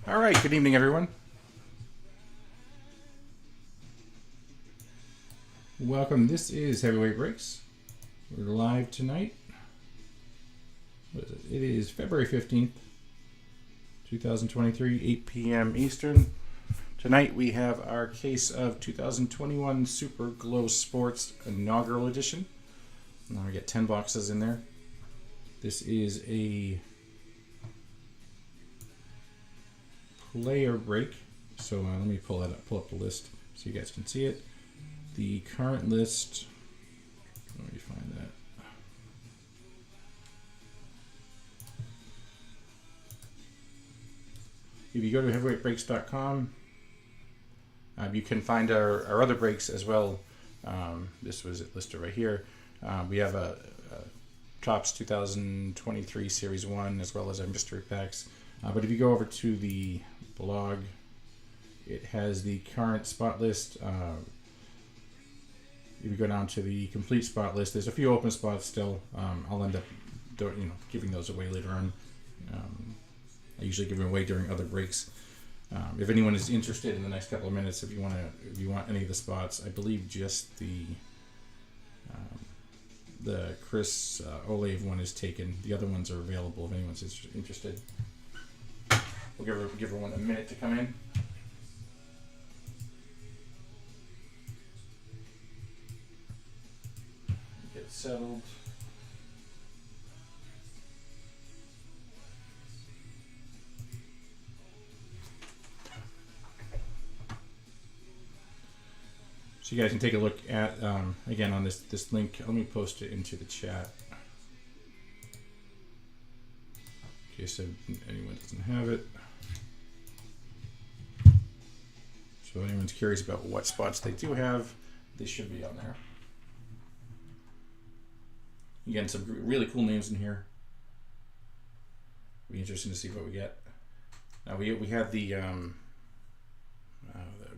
All right, good evening, everyone. Welcome. This is Heavyweight Breaks. We're live tonight. What is it? It is February 15th, 2023, 8 p.m. Eastern. Tonight we have our case of 2021 Super Glow Sports Inaugural Edition. Now we get 10 boxes in there. This is a player break. So let me pull up the list so you guys can see it. The current list, let me find that. If you go to heavyweightbreaks.com, you can find our other breaks as well. This was it listed right here. We have a Topps 2023 Series 1 as well as our mystery packs. But if you go over to the blog, it has the current spot list. If you go down to the complete spot list, there's a few open spots still. I'll end up giving those away later on. I usually give them away during other breaks. If anyone is interested in the next couple of minutes, if you want any of the spots, I believe just the Chris Olave one is taken. The other ones are available if anyone's interested. We'll give everyone a minute to come in. Get settled. So you guys can take a look at, again, on this link. Let me post it into the chat. In case anyone doesn't have it. So if anyone's curious about what spots they do have, they should be on there. Again, some really cool names in here. Be interesting to see what we get. Now we had there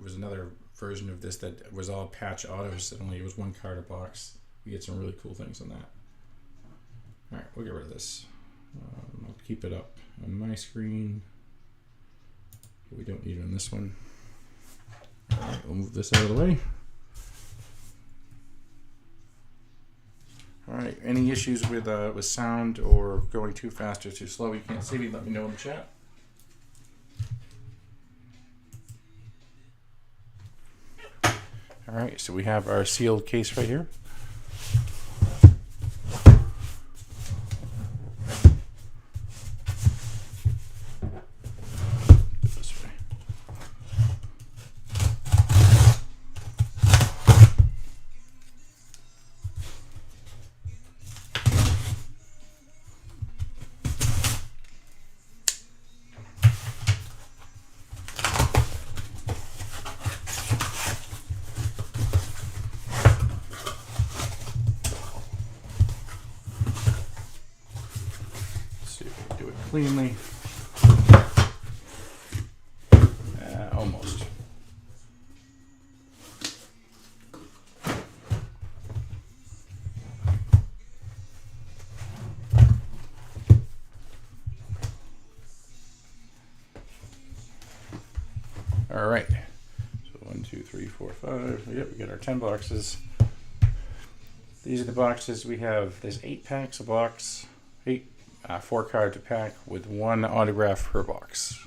was another version of this that was all patch autos that only was one card a box. We get some really cool things on that. All right, we'll get rid of this. I'll keep it up on my screen. We don't need it on this one. All right, we'll move this out of the way. All right, any issues with sound or going too fast or too slow you can't see me, let me know in the chat. All right, so we have our sealed case right here. This way. Cleanly. Almost. All right. So 1, 2, 3, 4, 5. Yep, we got our 10 boxes. These are the boxes we have. There's 8 packs a box. 4 cards a pack with 1 autograph per box.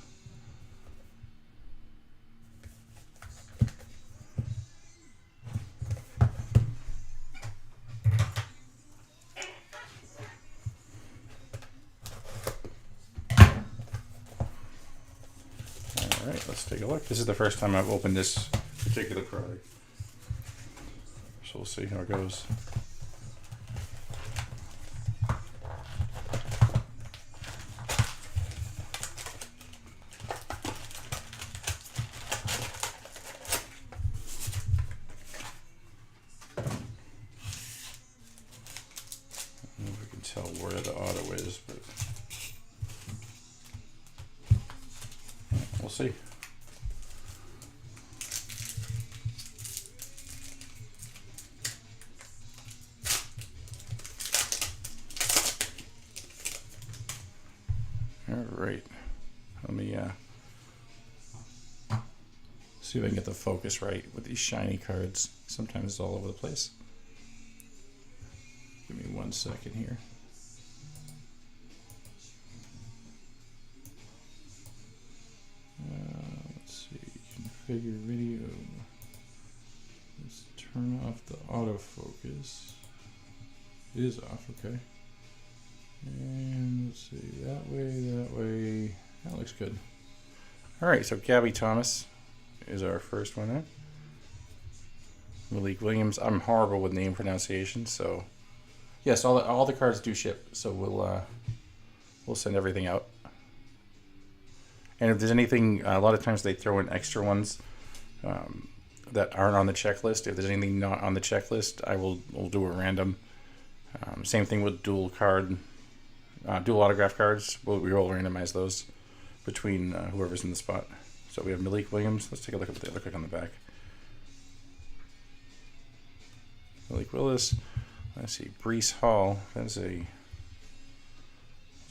Alright, let's take a look. This is the first time I've opened this particular product. So we'll see how it goes. Tell where the auto is, but we'll see. All right, let me See if I can get the focus right with these shiny cards. Sometimes it's all over the place. Give me 1 second here. Let's see, configure video. Let's turn off the autofocus. It is off, okay. And let's see, that way. That looks good. All right, so Gabby Thomas is our first one there. Malik Williams. I'm horrible with name pronunciation, so yes, all the cards do ship. So we'll send everything out. And if there's anything, a lot of times they throw in extra ones that aren't on the checklist. If there's anything not on the checklist, we'll do a random. Same thing with dual autograph cards. We will randomize those between whoever's in the spot. So we have Malik Williams. Let's take a look at what they look like on the back. Malik Willis. Let's see, Brees Hall. It's like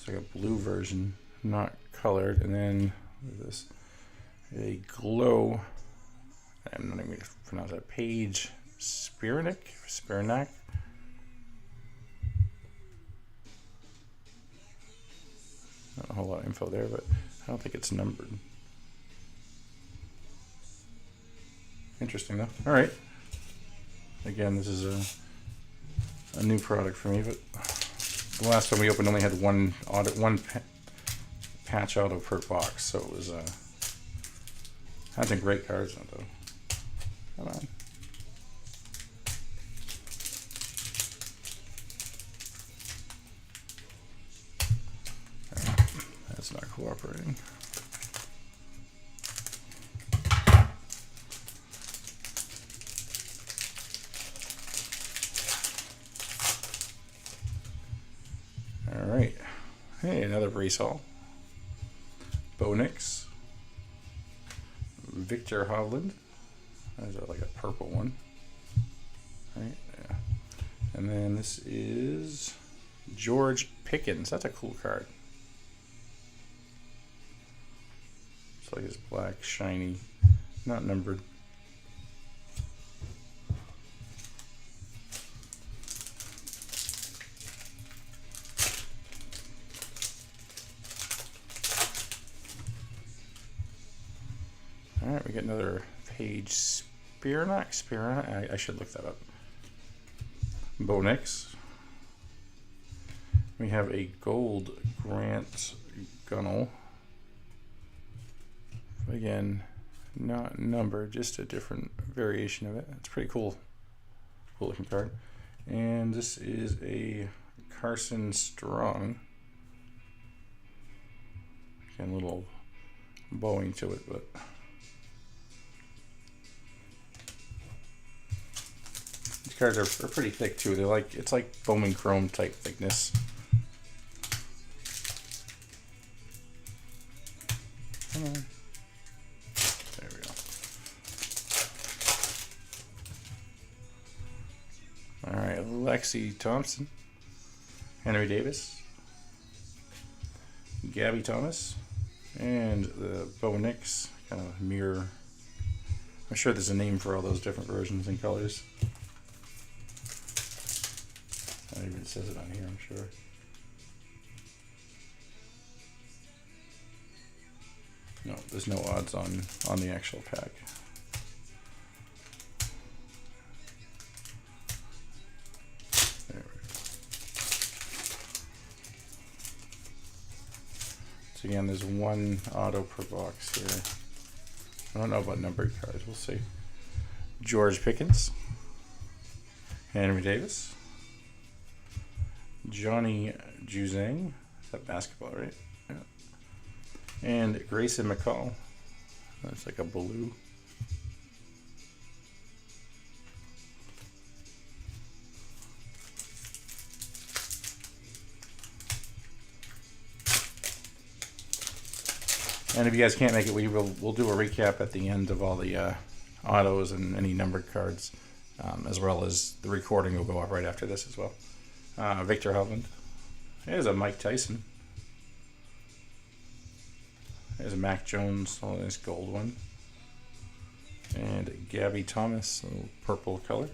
a blue version, not colored. And then this a glow. I'm not even going to pronounce that. Paige Spirnak. Not a whole lot of info there, but I don't think it's numbered. Interesting though. All right. Again, this is a new product for me, but the last one we opened only had one patch auto per box, so it was had some great cards on it though. Come on. That's not cooperating. All right. Hey, another Brees Hall. Bo Nix. Victor Hovland. There's like a purple one. Right, yeah. And then this is George Pickens. That's a cool card. It's like this black, shiny, not numbered. All right, we get another Paige Spirnak. I should look that up. Bo Nix. We have a gold Grant Gunnell. Again, not numbered, just a different variation of it. It's pretty cool looking card. And this is a Carson Strong. Again, a little bowing to it, but these cards are pretty thick too. They're like, it's like Bowman Chrome type thickness. Come on. There we go. All right, Lexi Thompson, Henry Davis, Gabby Thomas, and the Bo Nix kind of mirror. I'm sure there's a name for all those different versions and colors. It even says it on here, I'm sure. No, there's no odds on the actual pack. There we go. So again, there's one auto per box here. I don't know about numbered cards. We'll see. George Pickens, Henry Davis, Johnny Juzang. Is that basketball, right? Yeah. And Grayson McCall. That's like a blue. And if you guys can't make it, we'll do a recap at the end of all the autos and any numbered cards, as well as the recording will go up right after this as well. Victor Hovland. There's a Mike Tyson. There's a Mac Jones, oh, nice gold one. And Gabby Thomas, a little purple color.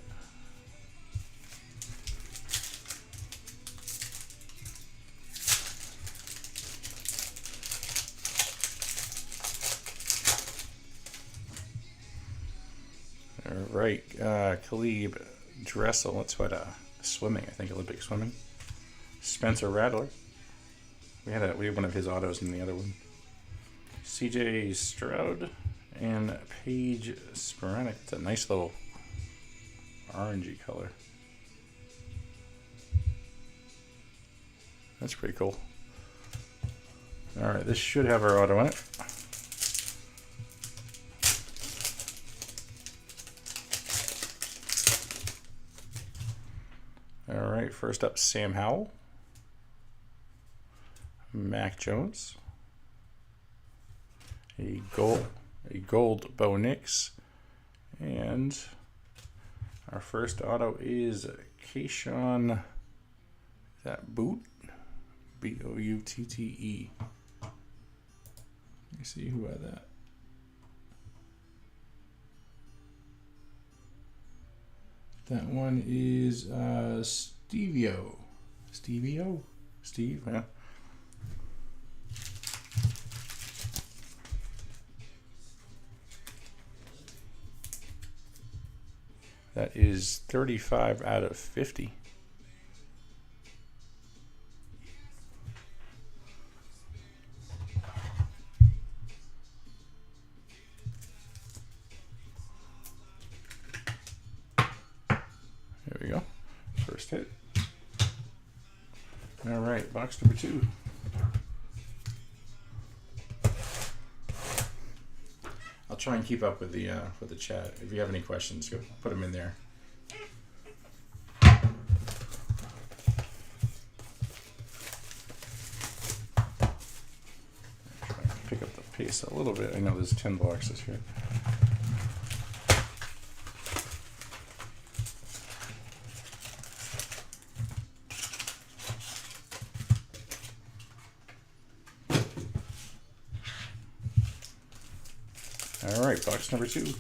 All right, Khalib Dressel, that's what, swimming, I think, Olympic swimming. Spencer Rattler. We had one of his autos in the other one. CJ Stroud and Paige Sporanic. It's a nice little orangey color. That's pretty cool. All right, this should have our auto in it. All right, first up, Sam Howell, Mac Jones, a gold Bo Nix, and our first auto is Keyshawn. Is that Boot? Boutte. Let me see who had that. That one is Stevio. Stevio? Steve? Yeah. That is 35 out of 50. There we go. First hit. All right, box number 2. I'll try and keep up with the chat. If you have any questions, go put them in there. Try and pick up the pace a little bit. I know there's 10 boxes here. All right, box number 2. These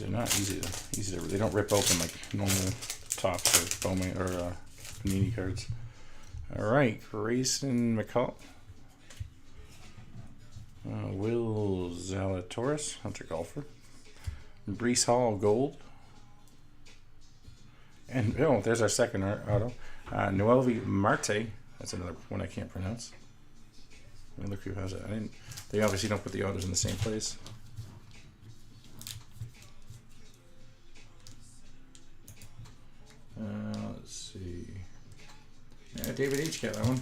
are not easy to. They don't rip open like normal tops or Bowman or Panini cards. All right, Grayson McCall, Will Zalatoris, Hunter Golfer, Brees Hall Gold, and there's our second auto, Noelvi Marte. That's another one I can't pronounce. Let me look who has it. They obviously don't put the autos in the same place. Let's see. Yeah, David H. got that one.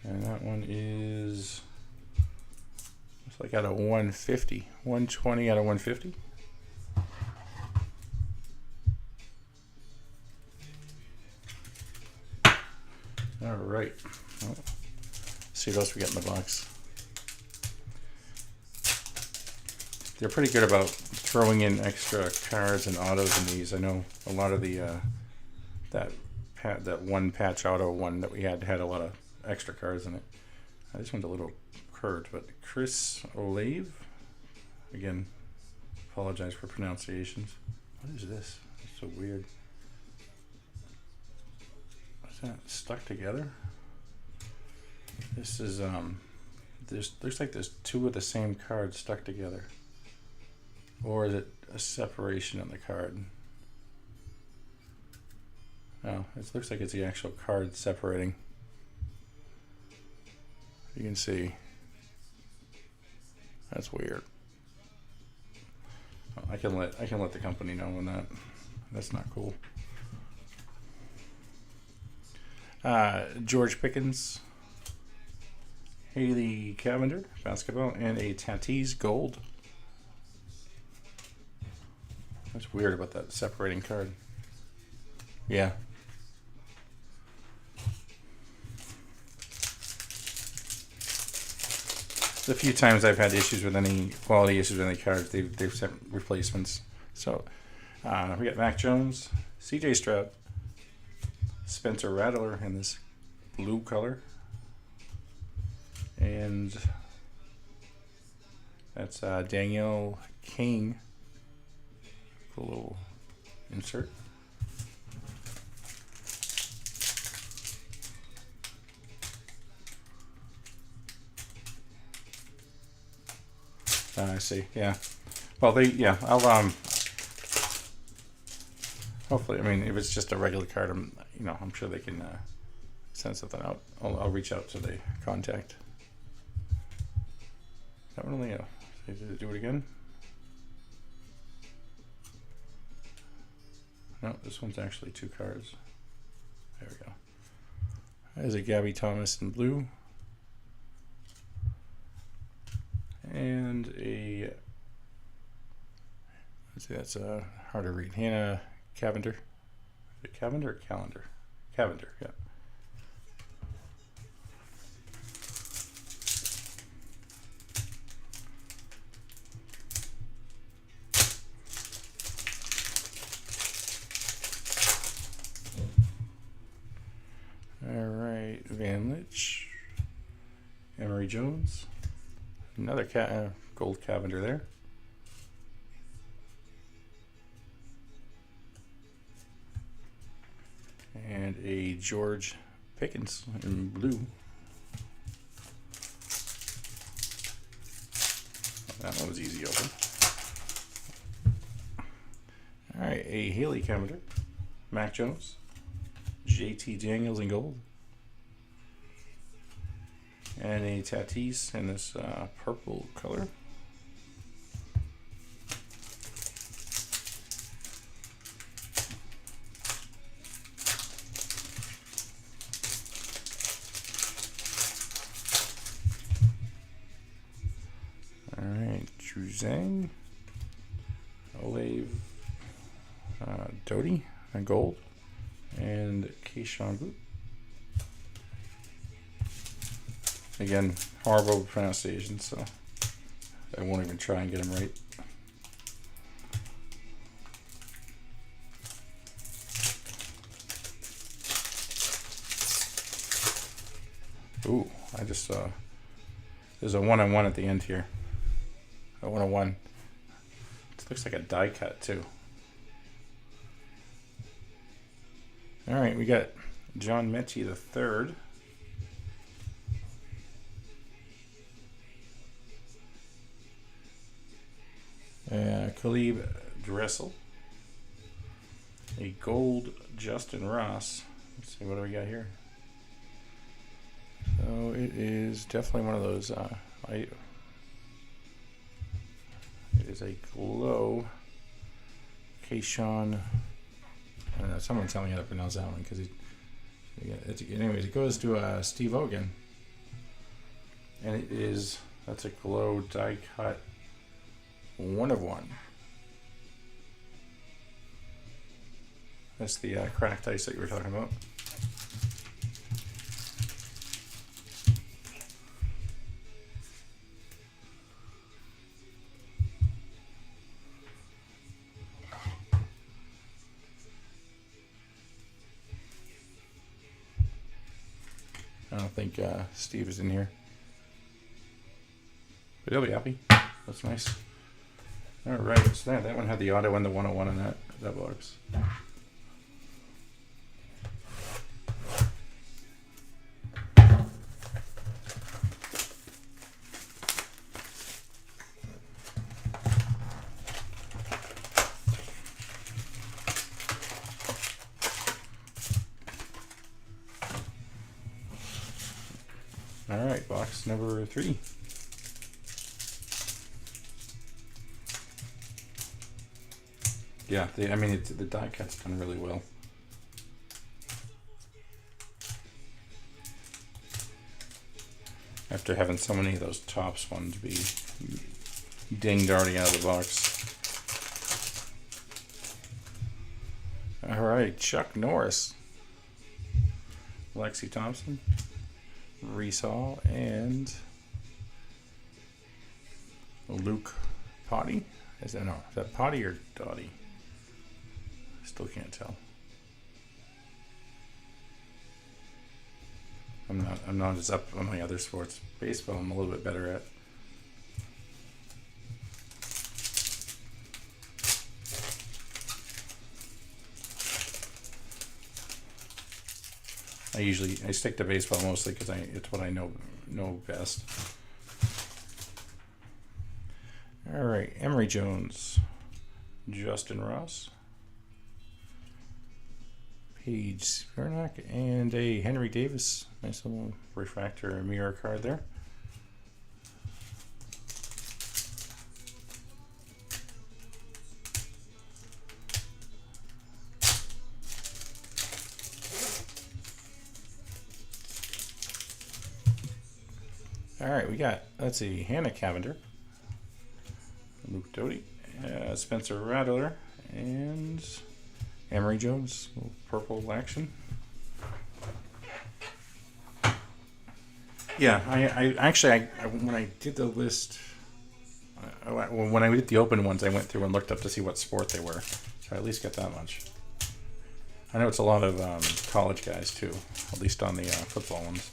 And that one is, looks like out of 150. 120 out of 150. All right. Well, let's see what else we got in the box. They're pretty good about throwing in extra cards and autos in these. I know a lot of the that one patch auto one that we had a lot of extra cards in it. This one's a little curved, but Chris Olave. Again, apologize for pronunciations. What is this? It's so weird. What's that? Stuck together? This is looks like there's 2 of the same cards stuck together. Or is it a separation on the card? Oh, it looks like it's the actual card separating. You can see. That's weird. I can let the company know when that's not cool. George Pickens, Haley Cavender, basketball, and a Tatis Gold. That's weird about that separating card. Yeah. The few times I've had issues with any quality issues with any cards, they've sent replacements. So we got Mac Jones, C.J. Stroud, Spencer Rattler in this blue color, and that's Danielle King. Cool little insert. I see. Yeah. Well, yeah. I'll hopefully, I mean, if it's just a regular card, I'm sure they can send something out. I'll reach out to the contact. That one only. Did it do it again? No, this one's actually 2 cards. There we go. There's a Gabby Thomas in blue. And let's see, that's hard to read. Hannah Cavender. Is it Cavender or Calendar? Cavender, yeah. All right, Van Litch, Emery Jones. Another gold Cavender there. And a George Pickens in blue. That one was easy open. All right, a Haley Cavender, Mac Jones, JT Daniels in gold. And a Tatis in this purple color. All right, Juzang, Olave, Doty in gold, and Keyshawn Boot. Again, horrible pronunciation, so I won't even try and get them right. Ooh, I just saw there's a 1-on-1 at the end here. A 1-on-1. It looks like a die cut too. All right, we got John Mechie the third. Khalib Dressel, a gold Justin Ross. Let's see, what do we got here? So it is definitely one of those. It is a glow. Keyshawn. I don't know. Someone tell me how to pronounce that one because anyways, it goes to Steve Ogan, and that's a glow die cut. 1/1. That's the cracked ice that you were talking about. I don't think Steve is in here, but he'll be happy. That's nice. All right, so that one had the auto and the 101 in that box. All right, box number 3. Yeah, the die cut's done really well. After having so many of those tops ones be dinged already out of the box. All right, Chuck Norris, Lexi Thompson, Reese Hall, and Luke Potty. Is that Potty or Dottie? Still can't tell. I'm not as up on my other sports. Baseball I'm a little bit better at. I stick to baseball mostly because it's what I know best. All right, Emory Jones, Justin Ross, Paige Vernock, and a Henry Davis. Nice little refractor mirror card there. All right, we got, let's see, Hannah Cavender, Luke Doty, Spencer Rattler, and Emory Jones, little purple action. Yeah, I actually, when I did the list, when I did the open ones, I went through and looked up to see what sport they were. So I at least got that much. I know it's a lot of college guys too, at least on the football ones.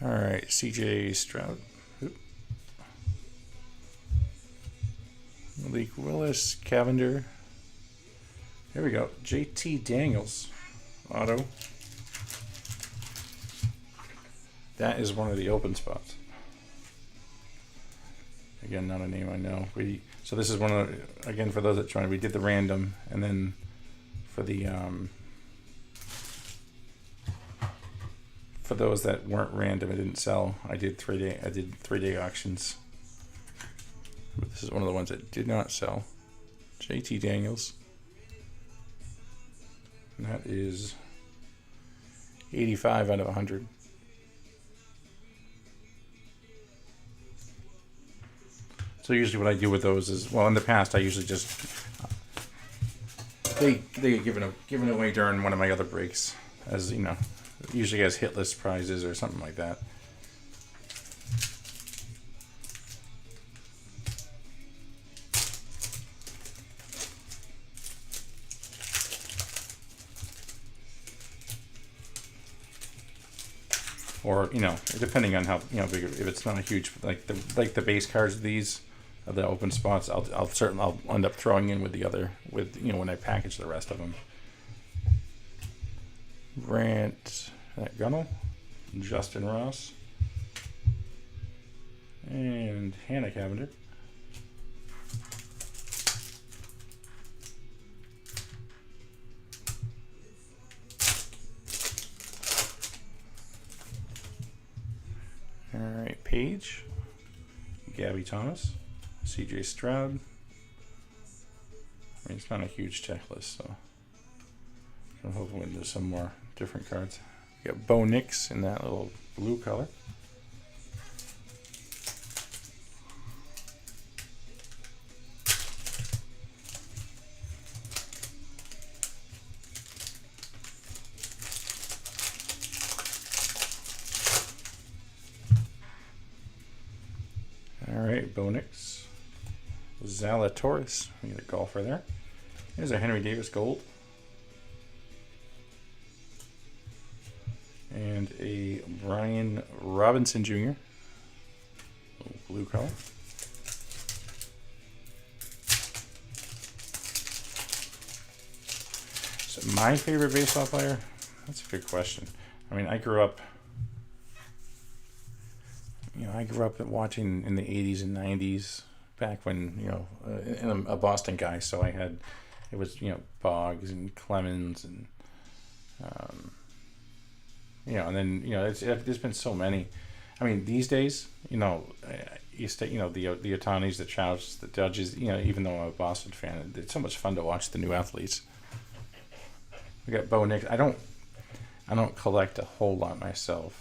All right, CJ Stroud. Malik Willis, Cavender. There we go. JT Daniels, auto. That is one of the open spots. Again, not a name I know. So this is one of the, again, for those that joined, we did the random, and then for the for those that weren't random, it didn't sell. I did 3-day auctions. But this is one of the ones that did not sell. JT Daniels. And that is 85 out of 100. So usually what I do with those is, well, in the past I usually just they get given away during one of my other breaks, as you know, usually as hit list prizes or something like that. Or, you know, depending on how, you know, big, if it's not a huge, like the base cards of these, of the open spots, I'll end up throwing in with the other, with, you know, when I package the rest of them. Grant Gunnell, Justin Ross, and Hannah Cavender. All right, Paige, Gabby Thomas, CJ Stroud. I mean, it's not a huge checklist, so I'm hoping there's some more different cards. We got Bo Nix in that little blue color. All right, Bo Nix, Zalatoris. We got a golfer there. There's a Henry Davis gold. And a Brian Robinson Jr. Blue color. So my favorite baseball player? That's a good question. I mean, I grew up watching in the 80s and 90s, back when, you know, and I'm a Boston guy, so it was, you know, Boggs and Clemens and, you know, and then, you know, there's been so many. I mean, these days, you know, the Otanis, the Trouts, the Judges, you know, even though I'm a Boston fan, it's so much fun to watch the new athletes. We got Bo Nix. I don't collect a whole lot myself.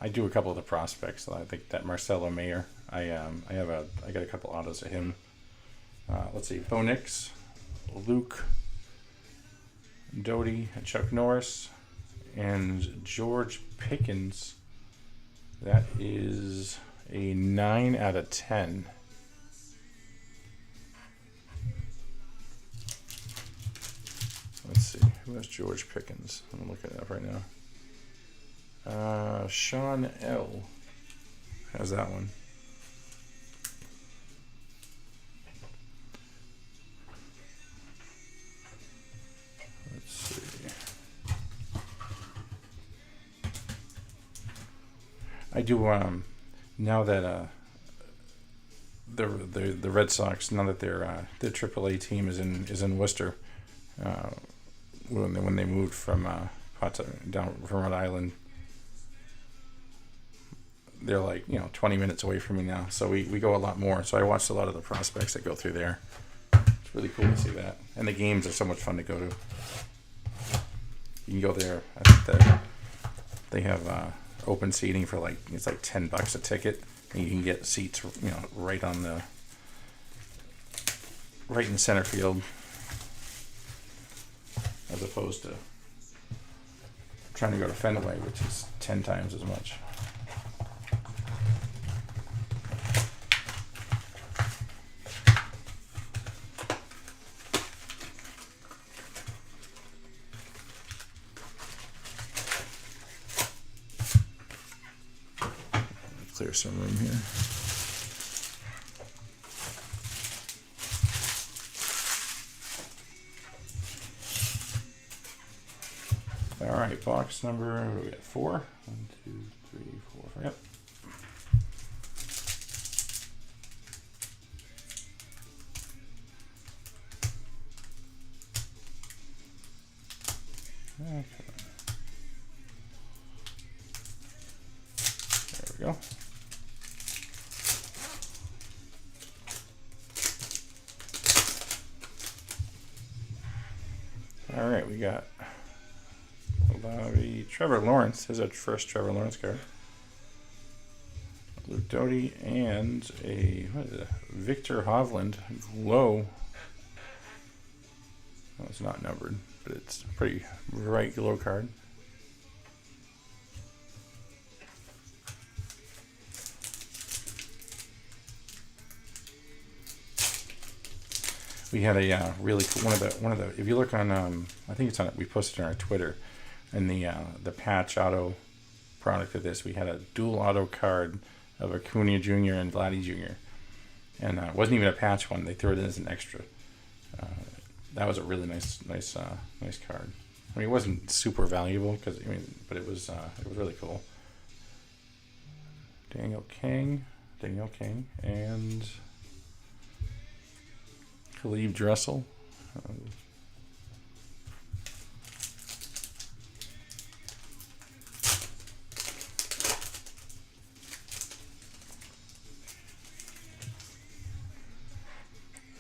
I do a couple of the prospects. I think that Marcelo Mayer. I got a couple autos of him. Let's see, Bo Nix, Luke Doty, Chuck Norris, And George Pickens, that is a 9 out of 10. Let's see, who has George Pickens? I'm looking it up right now. Sean L. has that one. Let's see. I do now that the Red Sox, now that their AAA team is in Worcester, when they moved from down from Rhode Island, they're like 20 minutes away from me now, so we go a lot more. So I watched a lot of the prospects that go through there. It's really cool to see that, and the games are so much fun to go to. You can go there. I think that they have open seating for it's like $10 a ticket, and you can get seats right in center field, as opposed to trying to go to Fenway, which is 10 times as much. Clear some room here. All right, box number, what do we got? 4? 1, 2, 3, 4. Yep. Okay. There we go. All right, we got Trevor Lawrence. Here's our first Trevor Lawrence card. Luke Doty and a Victor Hovland glow. Oh, it's not numbered, but it's a pretty bright glow card. We had a really cool one of the. If you look on, I think it's on. We posted it on our Twitter, and the patch auto product of this. We had a dual auto card of Acuna Jr. and Vladdy Jr. And it wasn't even a patch one. They threw it in as an extra. That was a really nice card. I mean, it wasn't super valuable but it was really cool. Daniel King, and Khalib Dressel.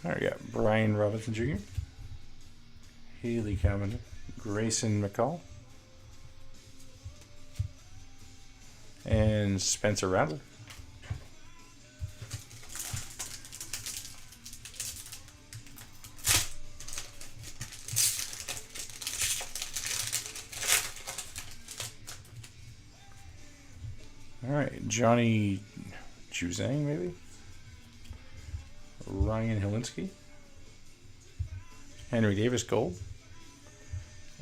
All right, we got Brian Robinson Jr., Haley Cavanagh, Grayson McCall, and Spencer Rattler. All right, Johnny Juzang, maybe? Ryan Helinski, Henry Davis Gold,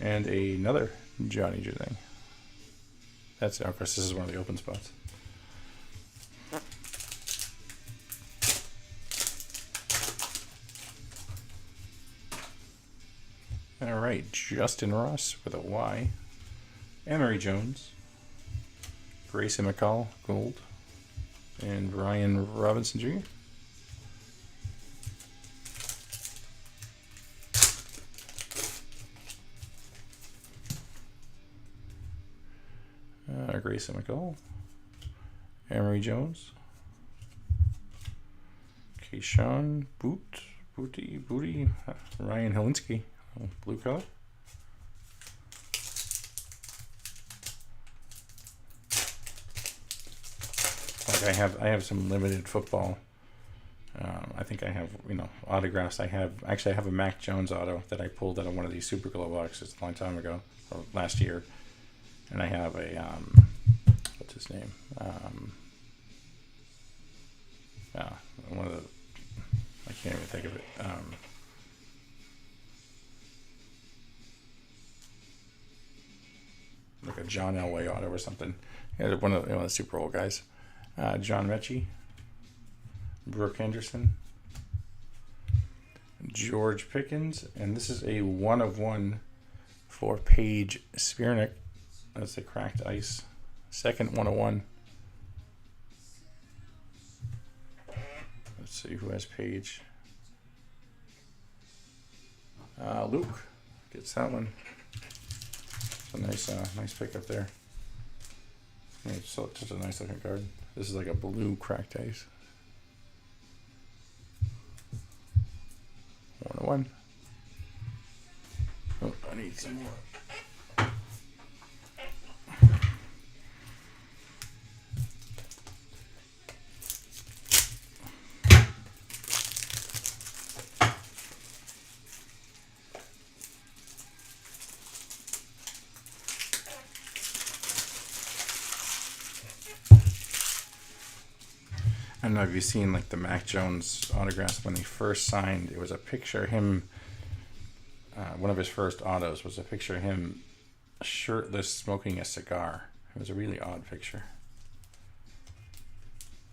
and another Johnny Juzang. That's, of course, this is one of the open spots. All right, Justin Ross with a Y, Emory Jones, Grayson McCall Gold, and Brian Robinson Jr. Grayson McCall, Emory Jones, Keyshawn Booty, Ryan Helinski, blue color. Like I have some limited football. I think I have autographs. I have a Mac Jones auto that I pulled out of one of these Super Glow boxes a long time ago, or last year. And I have a what's his name? One of the, I can't even think of it. Like a John Elway auto or something. Yeah, one of the super old guys. John Mechie, Brooke Henderson, George Pickens, and this is a 1/1 for Paige Spirnick. That's the cracked ice. Second 1/1. Let's see who has Paige. Luke gets that one. It's a nice pickup there. It's such a nice looking card. This is like a blue cracked ice. 1/1. Oh, I need some more. I don't know if you've seen like the Mac Jones autographs when he first signed. It was a picture of him. One of his first autos was a picture of him shirtless smoking a cigar. It was a really odd picture.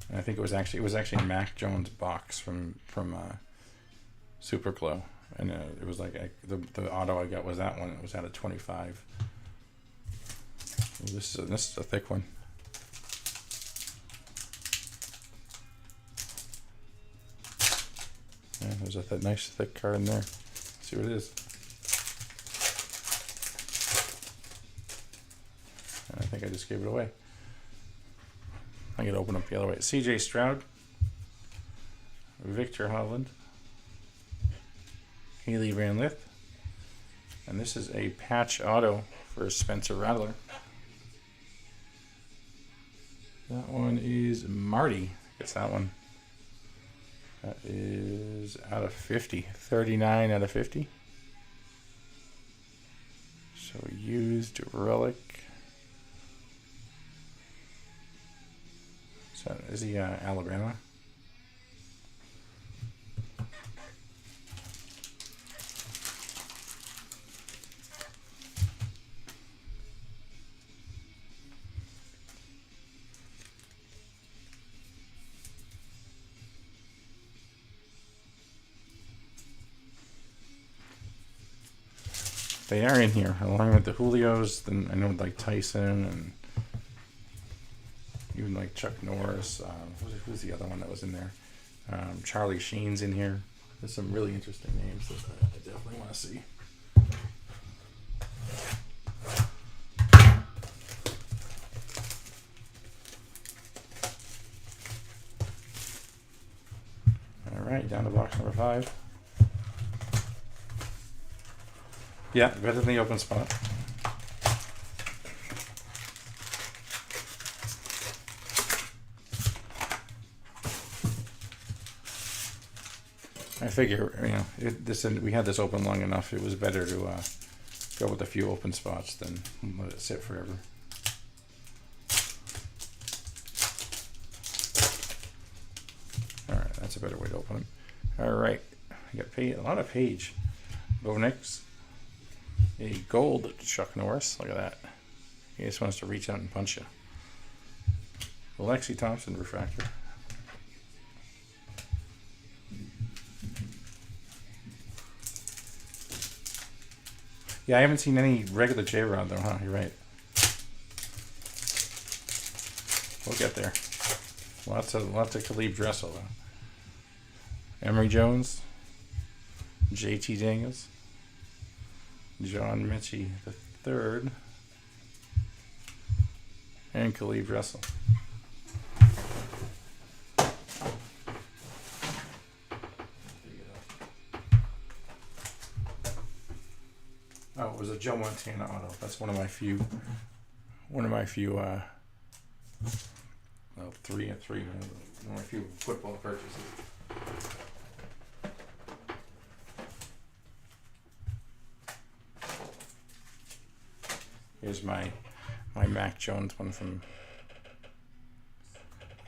And I think it was actually Mac Jones' box from Super Glow, and it was like the auto I got was that one. It was out of 25. This is a thick one. Yeah, there's a nice thick card in there. Let's see what it is. I think I just gave it away. I can open up the other way. CJ Stroud, Victor Holland, Haley Van Lith, and this is a patch auto for Spencer Rattler. That one is Marty. Gets that one. That is out of 50. 39 out of 50. So used relic. So is he Alabama? They are in here, along with the Julios. Then I know like Tyson and even like Chuck Norris. Who's the other one that was in there? Charlie Sheen's in here. There's some really interesting names that I definitely want to see. All right, down to box number 5. Yeah, better than the open spot. I figure, we had this open long enough. It was better to go with a few open spots than let it sit forever. All right, that's a better way to open them. All right, I got a lot of Page. Bonix. A gold Chuck Norris. Look at that. He just wants to reach out and punch you. Alexi Thompson refractor. Yeah, I haven't seen any regular J-Rod though, huh? You're right. We'll get there. Lots of Khalib Dressel though. Emory Jones. JT Daniels. John Mechie III, and Khalib Russell. Oh, it was a Joe Montana auto. That's one of my few. One of my few. Well, 3 and 3. One of my few football purchases. Here's my my Mac Jones one from,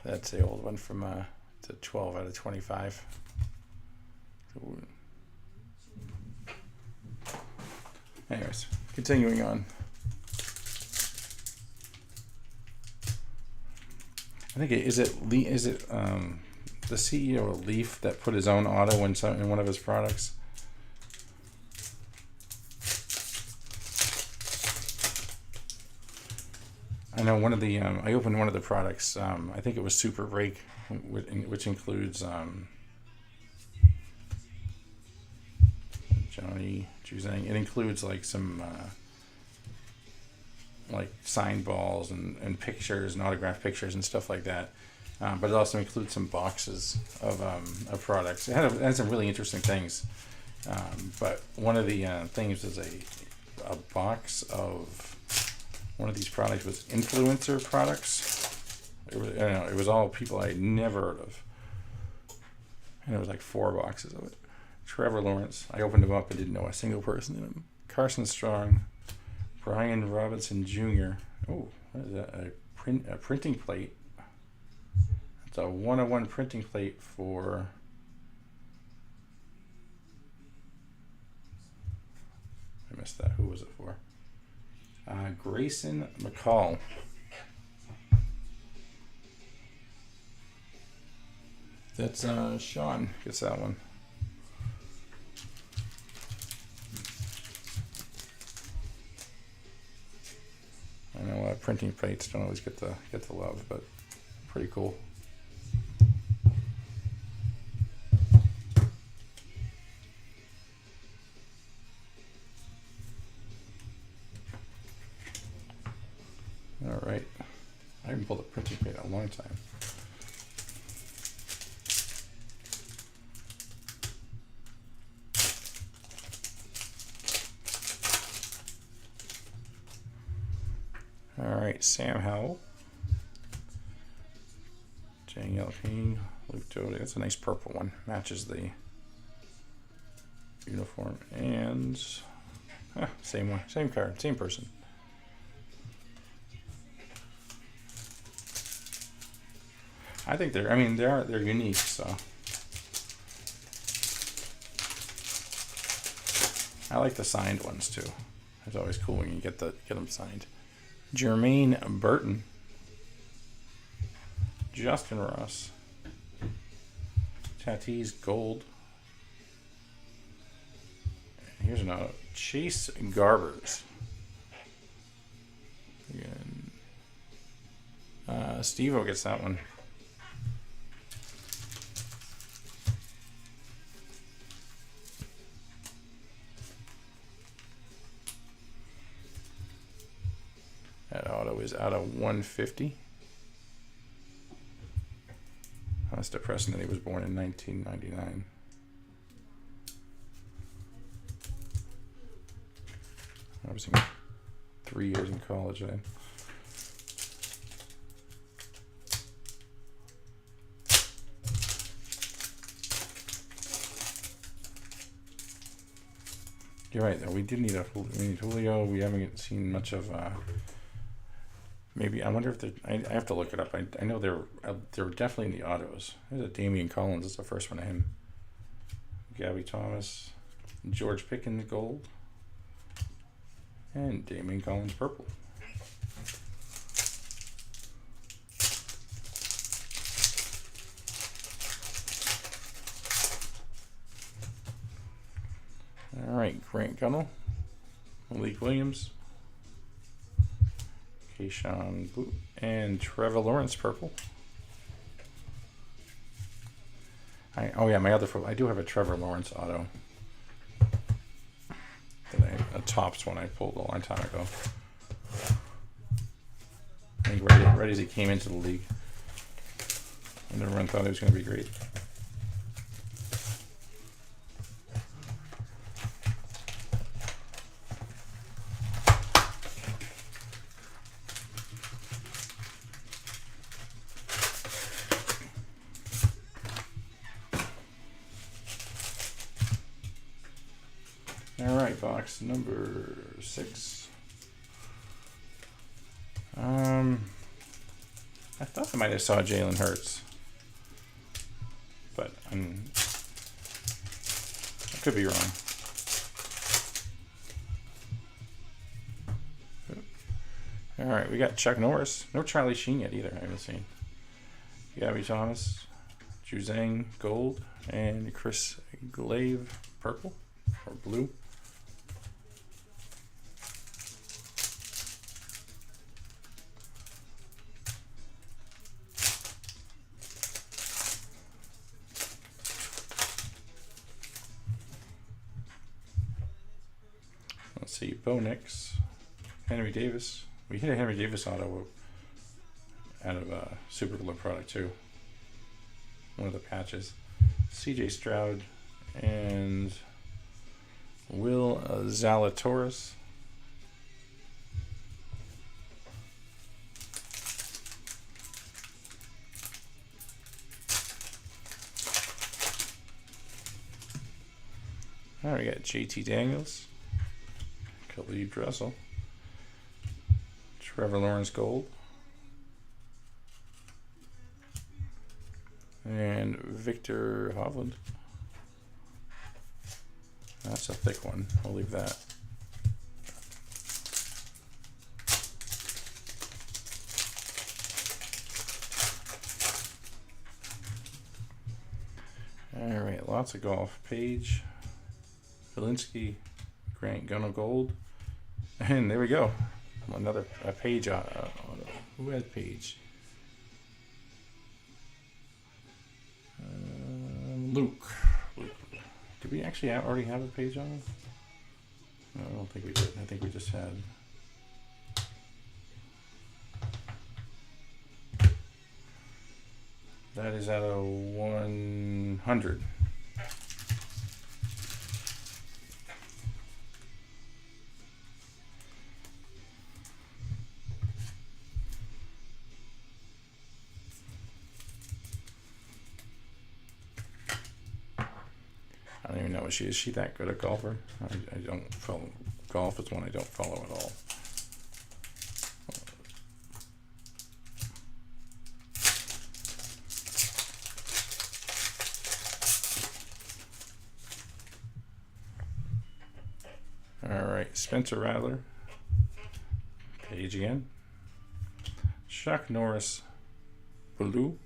that's the old one from the 12 out of 25. So, anyways, continuing on. I think is it the CEO of Leaf that put his own auto in one of his products? I know one of the I opened one of the products. I think it was Super Brake, which includes Johnny Juzang. It includes like some like signed balls and pictures and autographed pictures and stuff like that. But it also includes some boxes of products. It had some really interesting things. But one of the things is a box of one of these products was influencer products. It was all people I had never heard of. And it was like 4 boxes of it. Trevor Lawrence. I opened them up and didn't know a single person in them. Carson Strong. Brian Robinson Jr. Oh, what is that? A printing plate. It's a 101 printing plate for... I missed that. Who was it for? Grayson McCall. That's Sean gets that one. I know printing plates don't always get the love, but pretty cool. All right, I haven't pulled a printing plate in a long time. All right, Sam Howell, Danielle King, Luke Doty. That's a nice purple one. Matches the uniform and same one, same card, same person. I think they're unique, so I like the signed ones too. It's always cool when you get them signed. Jermaine Burton, Justin Ross, Tatis Gold. Here's another Chase Garbers. Again, Steve-O gets that one. That auto is out of 150. That's depressing that he was born in 1999. I was in 3 years in college then. You're right though. We need Julio. We haven't seen much of. Maybe I wonder if I have to look it up. I know they're definitely in the autos. There's a Damian Collins. It's the first one of him. Gabby Thomas, George Pickens gold, and Damian Collins purple. All right, Grant Gunnell, Malik Williams, Keyshawn Blue, and Trevor Lawrence purple. I do have a Trevor Lawrence auto. A Topps one I pulled a long time ago. I think right as he came into the league, and everyone thought he was going to be great. All right, box number 6. I thought I might have saw Jalen Hurts, but I could be wrong. All right, we got Chuck Norris. No Charlie Sheen yet either. I haven't seen. Gabby Thomas, Juzang gold, and Chris Glaive purple or blue. Let's see, Bo Nix, Henry Davis. We hit a Henry Davis auto out of a Super Glove product too. One of the patches. CJ Stroud and Will Zalatoris. All right, we got JT Daniels, Khalid Russell, Trevor Lawrence gold, and Victor Hovland. That's a thick one. I'll leave that. All right, lots of golf. Page, Valinsky, Grant Gunnar gold, and there we go. Another page. Who has Page? Luke. Did we actually already have a page on it? No, I don't think we did. I think we just had. That is out of 100. I don't even know what she is. Is she that good a golfer? I don't follow golf. It's one I don't follow at all. All right, Spencer Rattler. Page again. Chuck Norris, blue,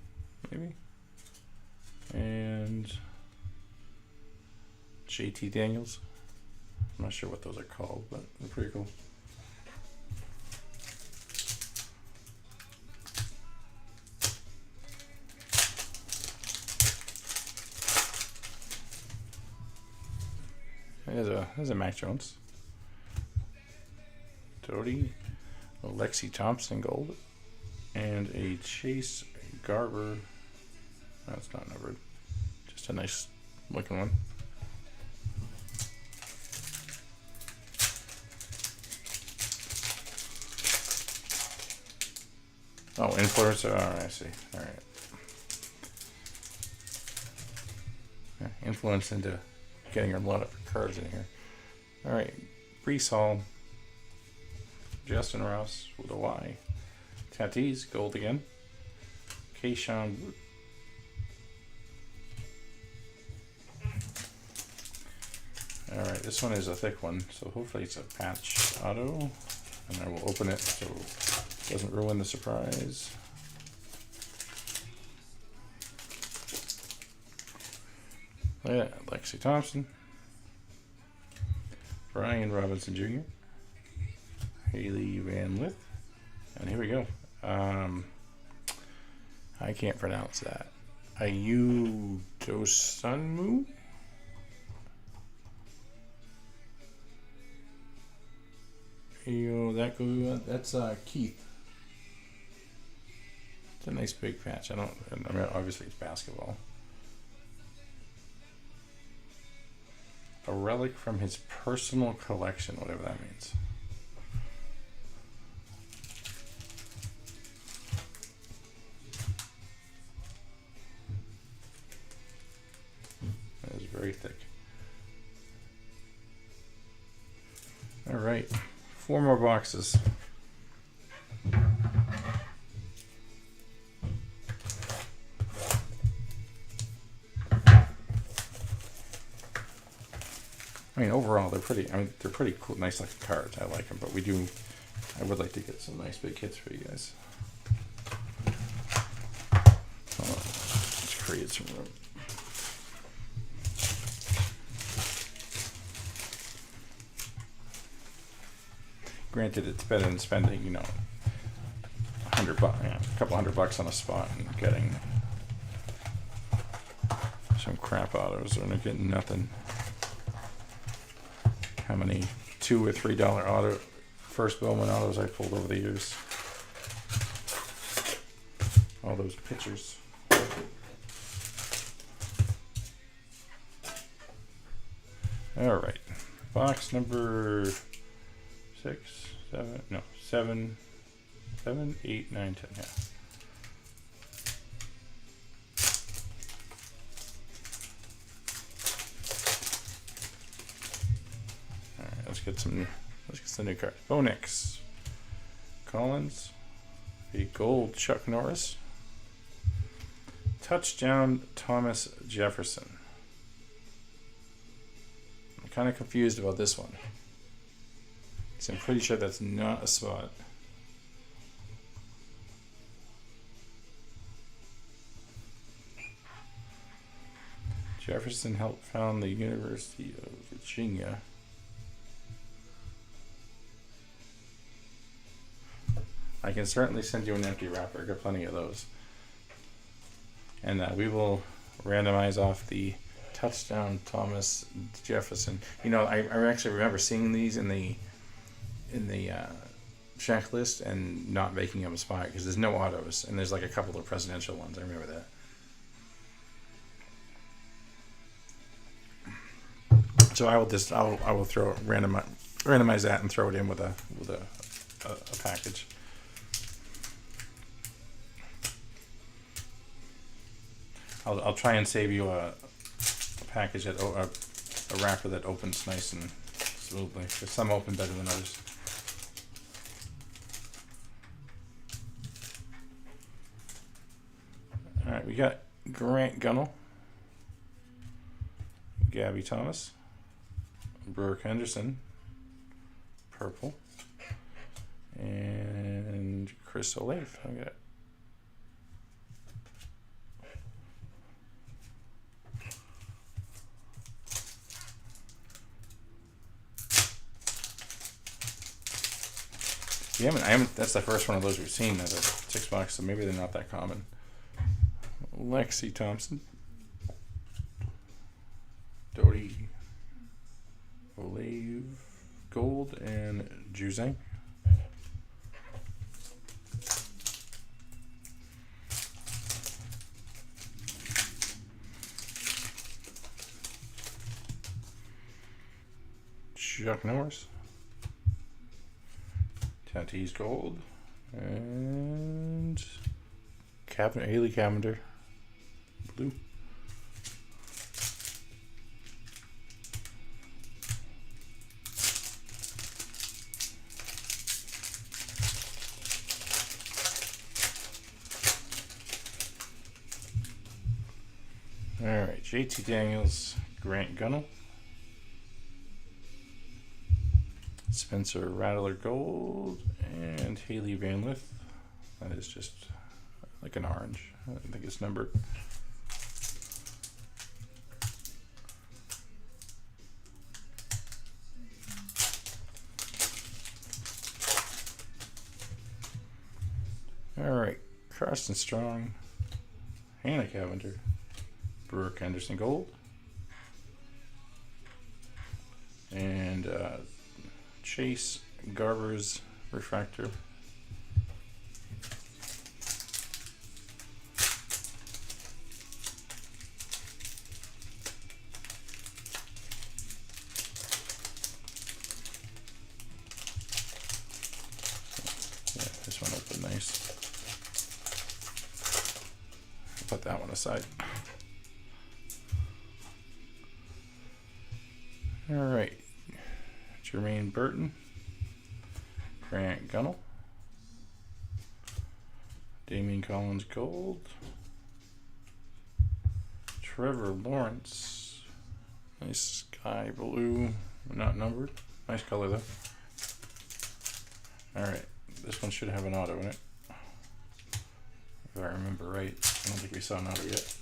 maybe, and JT Daniels. I'm not sure what those are called, but they're pretty cool. There's a Mac Jones. Doty, Alexi Thompson gold, and a Chase Garber. That's not numbered. Just a nice looking one. Oh, influencer. All right, I see. All right. Yeah, influence into getting a lot of cards in here. All right, Brees Hall, Justin Ross with a Y, Tatis gold again, Keyshawn. All right, this one is a thick one, so hopefully it's a patch auto, and I will open it so it doesn't ruin the surprise. Yeah, Lexi Thompson, Brian Robinson Jr., Haley Van Lith, and here we go. I can't pronounce that. Ayu Dosunmu. That's Keith. It's a nice big patch. I mean, obviously it's basketball. A relic from his personal collection, whatever that means. That is very thick. All right, 4 more boxes. I mean, overall, they're pretty. I mean, they're pretty cool, nice looking cards. I like them, but we do. I would like to get some nice big hits for you guys. Let's create some room. Granted, it's better than spending, you know, a couple $100 on a spot and getting some crap autos, or not getting nothing. How many $2 or $3 auto first Bowman autos I pulled over the years? All those pictures. All right, box number 7, 8, 9, 10. Yeah. All right, let's get some new cards. Bonix, Collins, a gold Chuck Norris, touchdown Thomas Jefferson. I'm kind of confused about this one, because I'm pretty sure that's not a spot. Jefferson helped found the University of Virginia. I can certainly send you an empty wrapper. I got plenty of those. And we will randomize off the touchdown Thomas Jefferson. You know, I actually remember seeing these in the checklist and not making them a spot because there's no autos and there's like a couple of presidential ones. I remember that. So I will randomize that and throw it in with a package. I'll try and save you a package that a wrapper that opens nice and smoothly, because some open better than others. All right, we got Grant Gunnell, Gabby Thomas, Brooke Henderson, purple, and Chris Olave. I got. I haven't. That's the first one of those we've seen. That are $6, so maybe they're not that common. Lexi Thompson, Doty, Olave, gold, and Juzang. Chuck Norris, Tatis gold, and Haley Cavender blue. All right, JT Daniels, Grant Gunnell, Spencer Rattler gold, and Haley Van Lith. That is just like an orange. I think it's numbered. All right, Carson Strong, Hannah Cavender, Brooke Henderson gold, and Chase Garber's refractor. Yeah, this one opened nice. Put that one aside. All right, Jermaine Burton, Grant Gunnell, Damian Collins gold, Trevor Lawrence, nice sky blue, Not numbered. Nice color though. Alright, this one should have an auto in it. If I remember right. I don't think we saw an auto yet.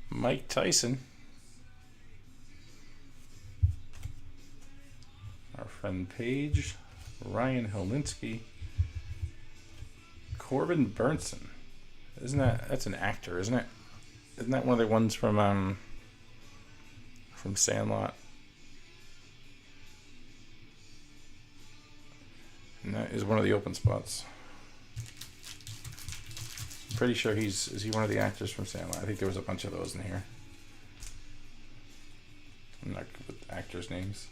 Mike Tyson. Our friend Paige. Ryan Holinsky. Corbin Burnson. That's an actor, isn't it? Isn't that one of the ones from Sandlot? And that is one of the open spots. I'm pretty sure is he one of the actors from Sandlot? I think there was a bunch of those in here. I'm not good with actors' names.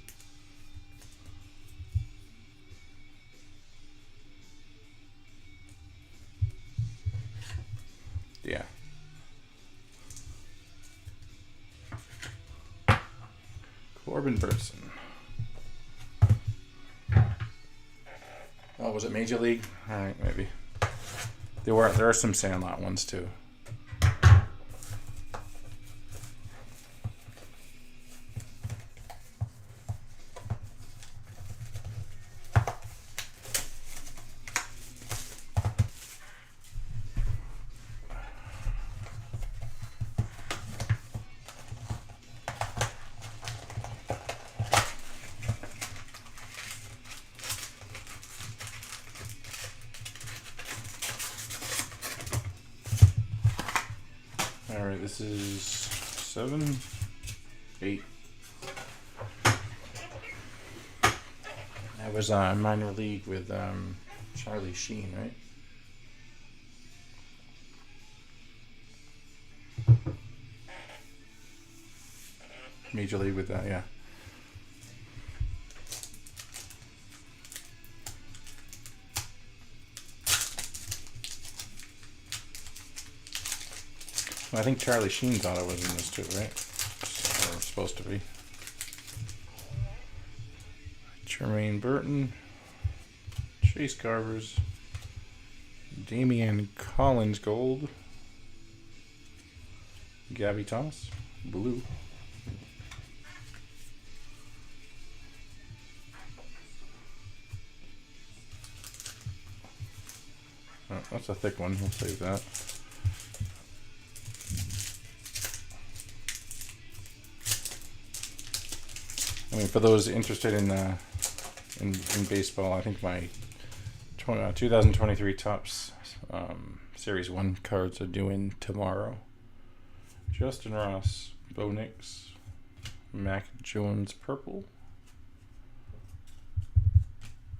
Yeah. Corbin Burnson. Oh, was it Major League? All right, maybe. There are some Sandlot ones too. Alright, this is 7, 8. That was minor league with Charlie Sheen, right? Major league with that, yeah. I think Charlie Sheen's auto was in this too, right? Or supposed to be. Jermaine Burton, Chase Carvers, Damian Collins gold, Gabby Thomas blue. Oh, that's a thick one. We'll save that. I mean, for those interested in baseball, I think my 2023 Topps Series 1 cards are due in tomorrow. Justin Ross, Bo Nix, Mac Jones purple,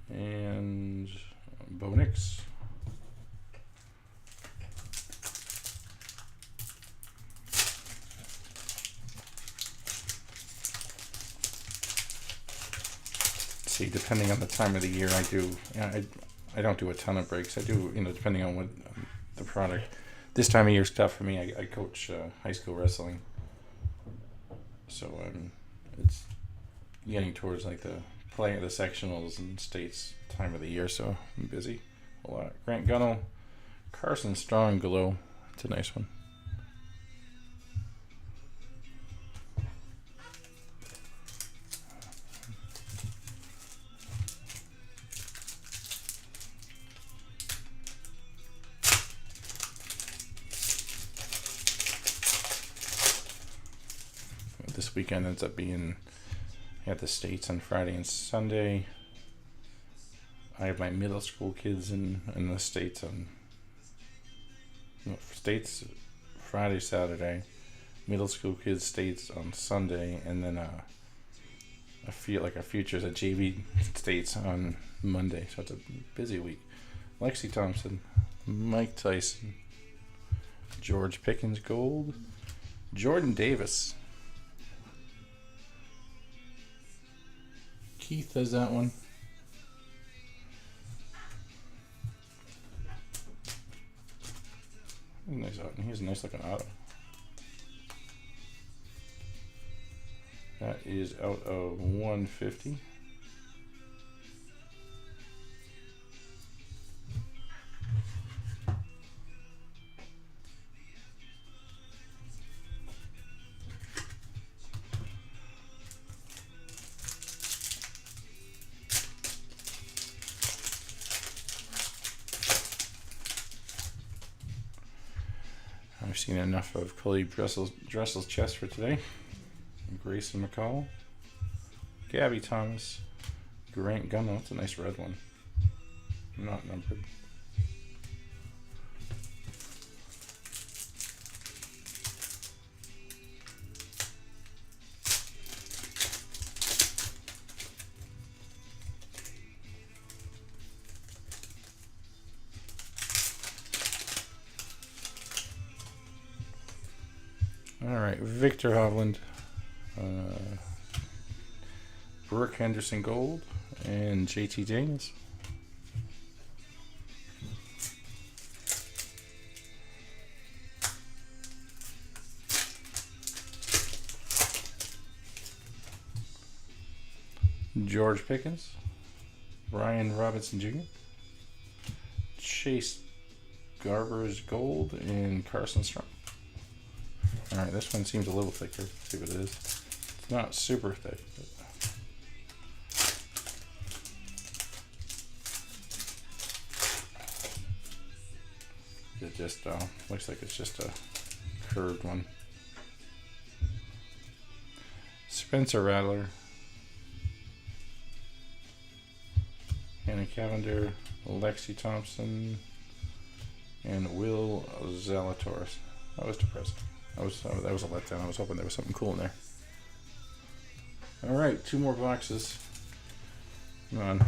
and Bo Nix. See, depending on the time of the year, I do. I don't do a ton of breaks. I do, depending on what the product. This time of year stuff for me. I coach high school wrestling, so it's getting towards like the sectionals and states time of the year. So I'm busy a lot. Grant Gunnell, Carson Strong glow. It's a nice one. This weekend ends up being at the States on Friday and Sunday. I have my middle school kids in the States States Friday, Saturday, middle school kids States on Sunday, and then a futures at JV States on Monday. So it's a busy week. Lexi Thompson, Mike Tyson, George Pickens gold, Jordan Davis. Keith has that one. Nice auto. Here's a nice looking auto. That is out of 150. I've seen enough of Khalib Dressel's chest for today. Grayson McCall, Gabby Thomas, Grant Gunno. It's a nice red one. Not numbered. All right, Victor Hovland, Brooke Henderson Gold, and JT Daniels. George Pickens, Brian Robinson Jr., Chase Garbers Gold, and Carson Strong. Alright, this one seems a little thicker. Let's see what it is. It's not super thick. It just looks like it's just a curved one. Spencer Rattler, Hannah Cavender, Lexi Thompson, and Will Zalatoris. That was depressing. That was a letdown. I was hoping there was something cool in there. All right, 2 more boxes. Come on.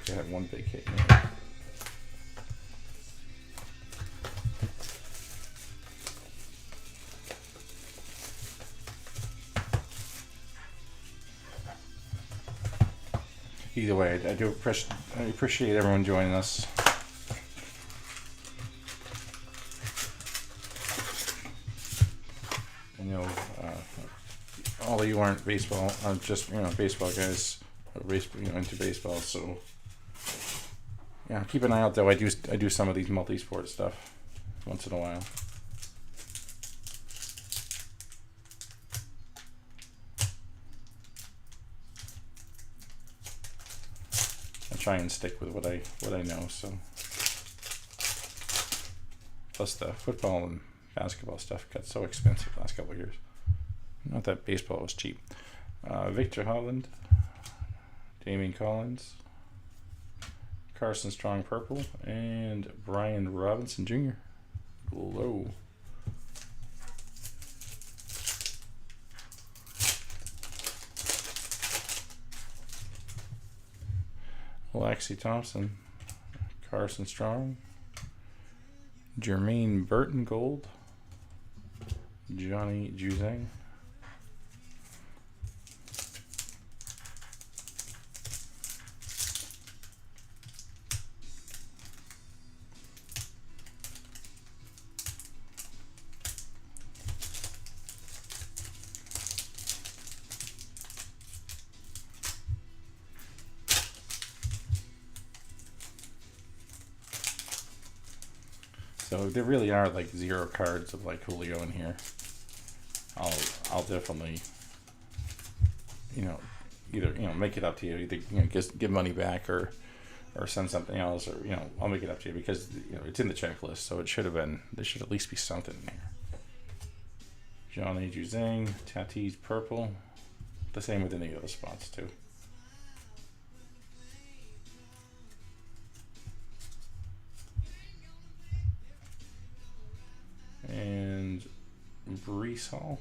I had one big hit in there. Either way, I appreciate everyone joining us. I know all of you aren't baseball, just baseball guys, into baseball. So yeah, keep an eye out though. I do some of these multi-sport stuff once in a while. Try and stick with what I know. So plus the football and basketball stuff got so expensive the last couple of years. Not that baseball was cheap. Victor Holland, Damian Collins, Carson Strong purple, and Brian Robinson Jr. Low. Lexi Thompson, Carson Strong, Jermaine Burton Gold, Johnny Juzang, so there really are like 0 cards of like Julio in here. I'll definitely either make it up to you, either just give money back or send something else, or I'll make it up to you because it's in the checklist, so there should at least be something in here. Johnny Juzang, Tatis purple, the same with any other spots too. And Brees Hall.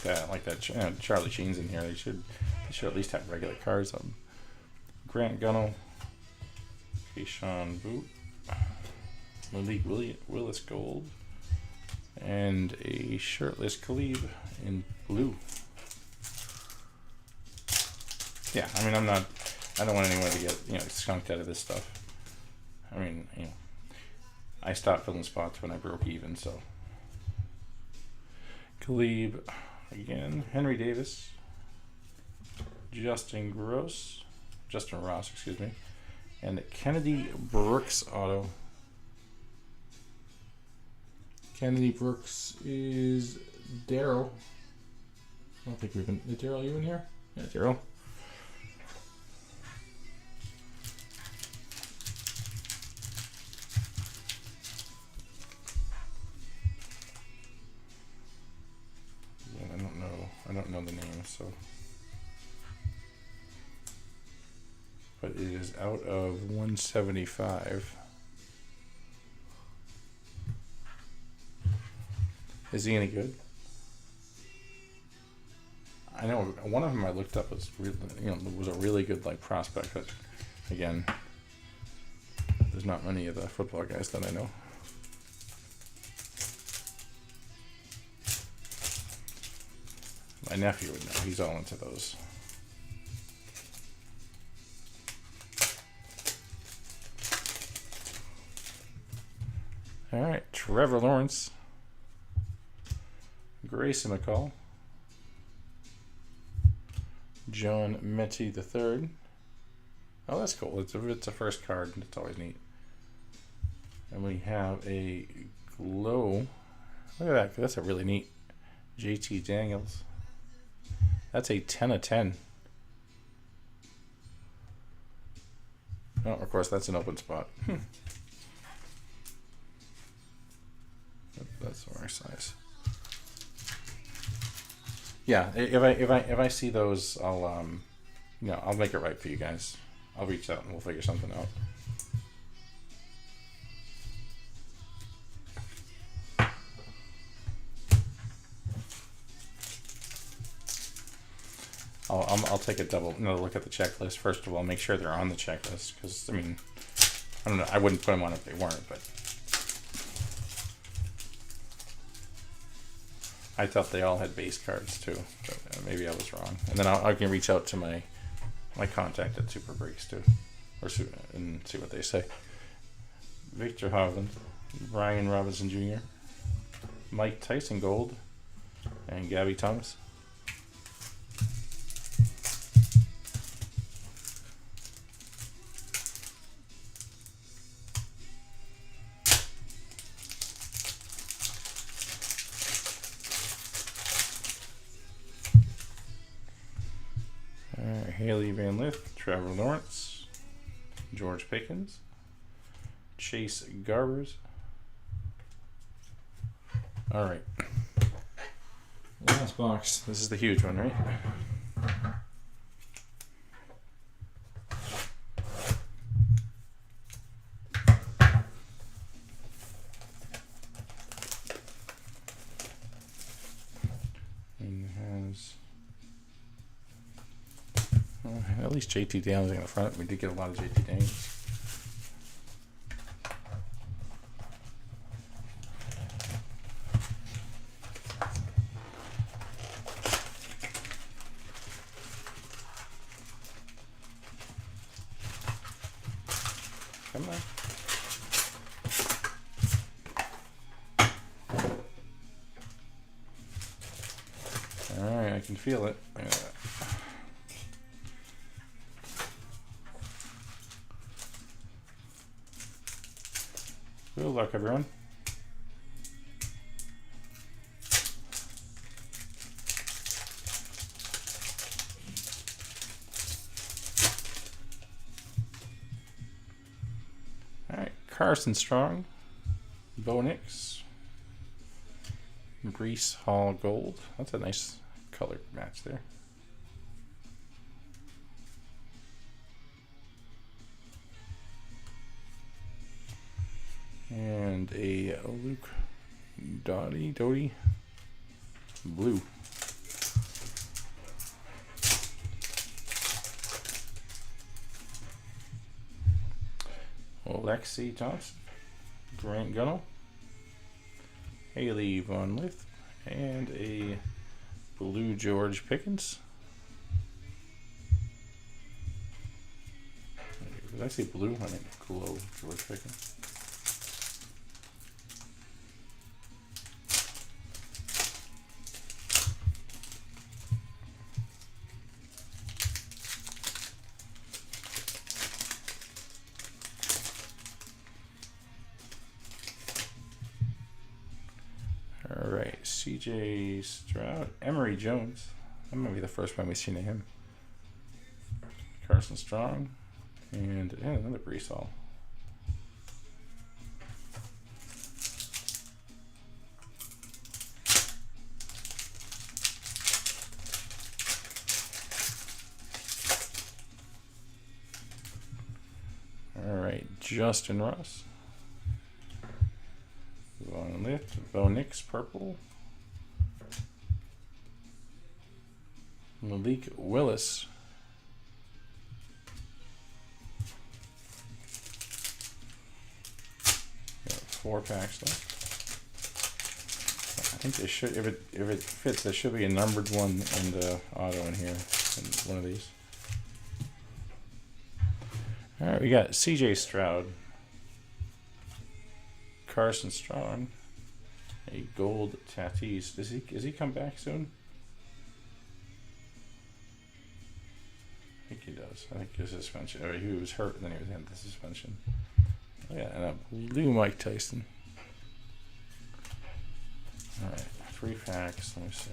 Like that. Charlie Sheen's in here. They should at least have regular cards on. Grant Gunnell, Keyshawn Boot, Malik Willis Gold, and a shirtless Khalib in blue. Yeah, I mean, I don't want anyone to get skunked out of this stuff. I mean, I stopped filling spots when I broke even. So Khalib again, Henry Davis, Justin Ross, excuse me, and Kennedy Brooks auto. Kennedy Brooks is Daryl. I don't think we've been. Is Daryl you in here? Yeah, Daryl. Yeah, I don't know. I don't know the name, so. But it is out of 175. Is he any good? I know one of them I looked up was really, was a really good like prospect. But again, there's not many of the football guys that I know. My nephew would know. He's all into those. All right, Trevor Lawrence, Grayson McCall, John Mechie III. Oh, that's cool. It's a first card. It's always neat. And we have a glow. Look at that. That's a really neat JT Daniels. That's a 10 of 10. Oh, of course, that's an open spot. That's our size. Yeah, if I see those, I'll I'll make it right for you guys. I'll reach out and we'll figure something out. I'll take another look at the checklist first of all. Make sure they're on the checklist because I mean, I don't know. I wouldn't put them on if they weren't, but I thought they all had base cards too. But maybe I was wrong. And then I can reach out to my contact at Super Breaks too, and see what they say. Victor Hovland, Brian Robinson Jr., Mike Tyson Gold, and Gabby Thomas. Haley Van Lith, Trevor Lawrence, George Pickens, Chase Garbers. All right. Last box. This is the huge one, right? At least JT Daniels in the front. We did get a lot of JT Daniels. Come on. All right, I can feel it. Look at that. Good luck, everyone. All right, Carson Strong, Bo Nix, Brees Hall Gold. That's a nice color match there. And a Luke Doty blue. Alexi Thompson, Grant Gunnell, Haley Von Lith, and a blue George Pickens. Did I say blue? I mean glow George Pickens. All right, CJ Stroud, Emory Jones, That might be the first one we've seen of him. Carson Strong. And another Brees Hall. Alright, Justin Ross. Von Lift, Bo Nix, purple. Malik Willis. Got 4 packs left. I think they should, if it fits, there should be a numbered one and auto in here, in one of these. All right, we got CJ Stroud, Carson Strong, a gold Tatis. Does he come back soon? I think he does. I think his suspension. Or he was hurt and then he was in the suspension. Oh, yeah, and a blue Mike Tyson. All right, 3 packs. Let me see.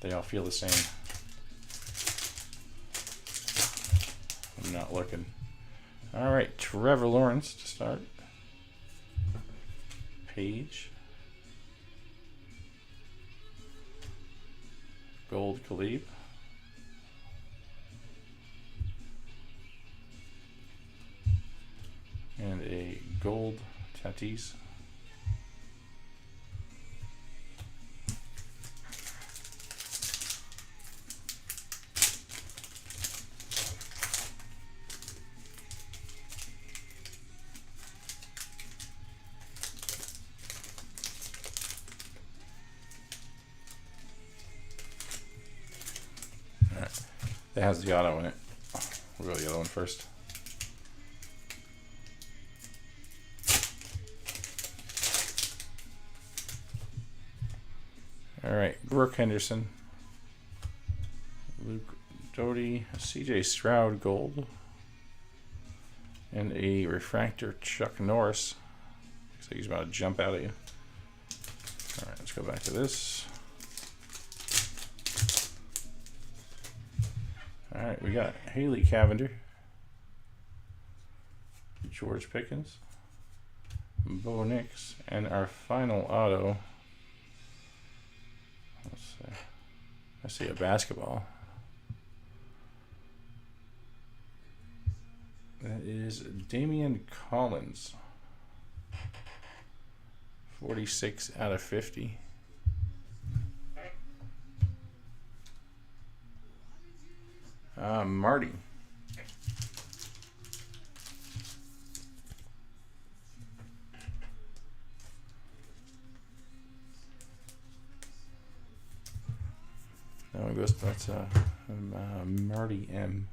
They all feel the same. I'm not looking. All right, Trevor Lawrence to start. Page. Gold Khalib. And a gold Tatis. That has the auto in it. We'll go the other one first. All right, Brooke Henderson, Luke Doty, CJ Stroud gold, and a refractor Chuck Norris. Looks like he's about to jump out at you. All right, let's go back to this. All right, we got Haley Cavender, George Pickens, Bo Nix, and our final auto. Let's see. I see a basketball. That is Damian Collins. 46 out of 50. Marty. That's Marty M.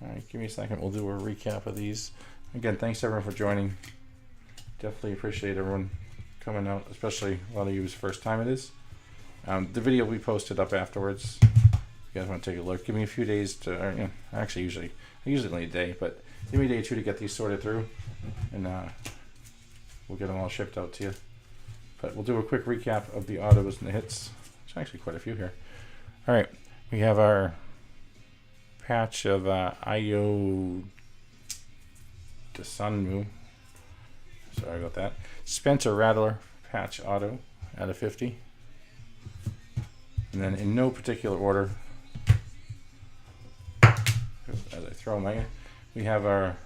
All right, give me a second. We'll do a recap of these. Again, thanks everyone for joining. Definitely appreciate everyone coming out, especially a lot of you's first time it is. The video will be posted up afterwards. If you guys want to take a look, give me a few days to, or, actually usually only a day, but give me a day or two to get these sorted through, and we'll get them all shipped out to you. But we'll do a quick recap of the autos and the hits. There's actually quite a few here. All right, we have our patch of Ayo Desunmu. Sorry about that. Spencer Rattler patch auto out of 50. And then in no particular order, as I throw my, we have our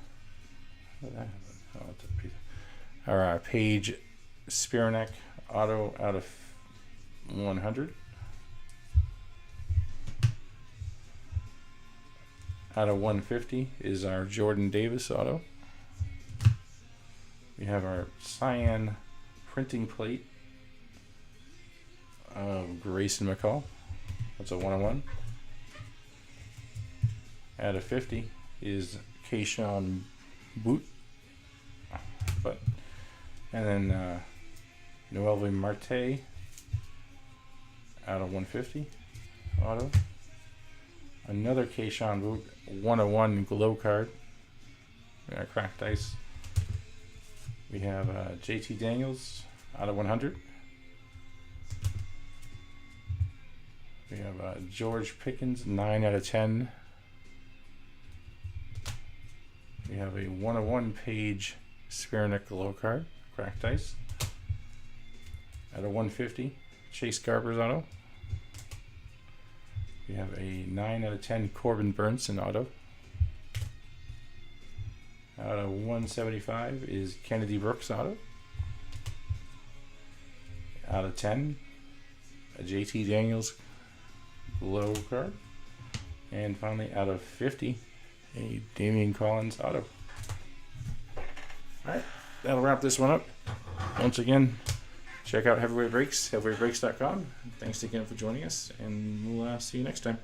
Page Spiranek auto out of 100. Out of 150 is our Jordan Davis auto. We have our cyan printing plate of Grayson McCall. That's a 101. Out of 50 is Keyshawn Boot. And then Noelvi Marte out of 150 auto. Another Keyshawn Boot 101 glow card. We got cracked ice. We have JT Daniels out of 100. We have George Pickens, 9 out of 10. We have a 101 page Spheric low card, cracked ice. Out of 150, Chase Garber's auto. We have a 9 out of 10 Corbin Burnson auto. Out of 175 is Kennedy Brooks auto. Out of 10, a JT Daniels low card. And finally, out of 50, a Damian Collins auto. Alright, that'll wrap this one up. Once again, check out Heavyweight Breaks, heavyweight breaks.com. Thanks again for joining us, and we'll see you next time.